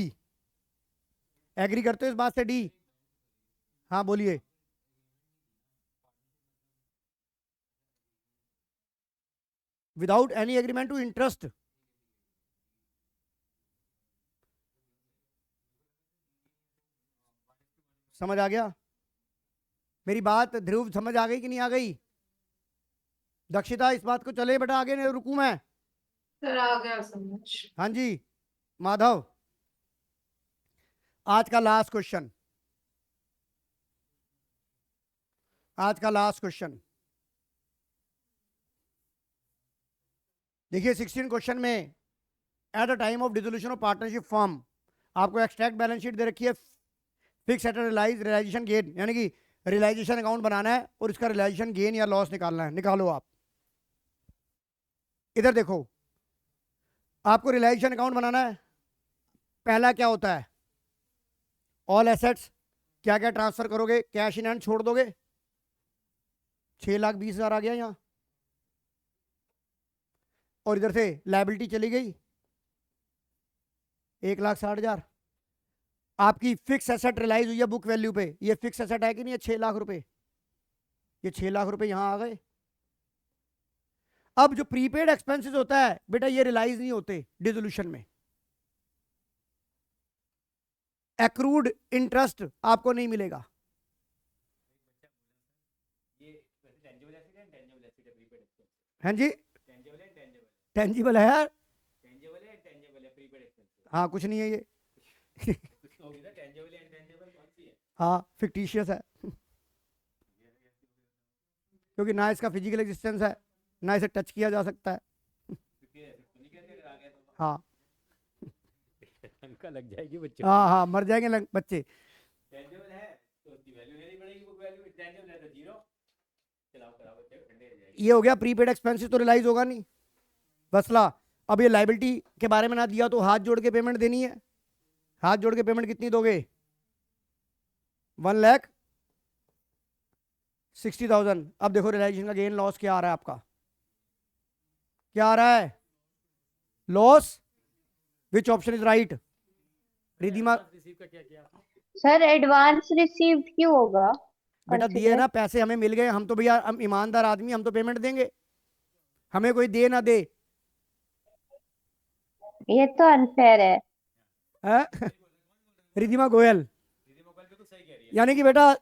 एग्री करते हो इस बात से? डी, हाँ बोलिए। Without any agreement to interest, समझ आ गया मेरी बात? ध्रुव समझ आ गई कि नहीं आ गई? दक्षिता इस बात को चले बेटा, आगे नहीं रुकूं मैं। सर आ गया समझ। हाँ जी माधव, आज का लास्ट क्वेश्चन, आज का लास्ट क्वेश्चन देखिए। 16 क्वेश्चन में at the time of dissolution of partnership firm, आपको एक्सट्रैक्ट बैलेंस शीट दे रखी है, फिक्स एट रियलाइजेशन गेन, यानी कि रियलाइजेशन अकाउंट बनाना है और इसका रियलाइजेशन गेन या लॉस निकालना है। निकालो आप। इधर देखो, आपको रियलाइजेशन अकाउंट बनाना है। पहला क्या होता है, ऑल एसेट्स, क्या क्या ट्रांसफर करोगे, कैश इन हैंड छोड़ दोगे, 6,20,000 आ गया यहाँ, और इधर से लायबिलिटी चली गई 1,60,000। आपकी फिक्स एसेट रियलाइज हुई है बुक वैल्यू पे, ये फिक्स एसेट है कि नहीं है, 6 लाख रुपए, ये 6 लाख रुपए यहां आ गए। अब जो प्रीपेड एक्सपेंसेस होता है बेटा, ये रियलाइज नहीं होते डिसोल्यूशन में। एक्रूड इंटरेस्ट आपको नहीं मिलेगा। हाँ जी, टेंजिबल है यार, हाँ कुछ नहीं है ये हाँ फिक्टिशियस है, क्योंकि ना इसका फिजिकल एग्जिस्टेंस है, ना इसे टच किया जा सकता है। हाँ लग जाएगी बच्चे, हाँ हाँ मर जाएंगे बच्चे। टेंजिबल है तो उसकी वैल्यू लेनी पड़ेगी, बुक वैल्यू। टेंजिबल है तो जीरो, चलाओ कराओ बच्चे, ठंडे हो जाएंगे। ये हो गया प्रीपेड एक्सपेंसेस, तो रियलाइज होगा नहीं मसला। अब ये लायबिलिटी के बारे में ना दिया तो हाथ जोड़ के पेमेंट देनी है। हाथ जोड़ के पेमेंट कितनी दोगे, 1,60,000। अब देखो रियलाइजेशन का गेन लॉस क्या आ रहा है आपका, क्या आ रहा है, loss. Which option is right? Ridhima receive का क्या किया? सर एडवांस रिसीव्ड क्यों होगा? बेटा दिए ना पैसे, हमें मिल गए, हम तो भैया हम ईमानदार आदमी, हम तो पेमेंट देंगे, हमें कोई दे ना दे। ये तो अनफेयर है। रिधिमा गोयल, यानी कि बेटा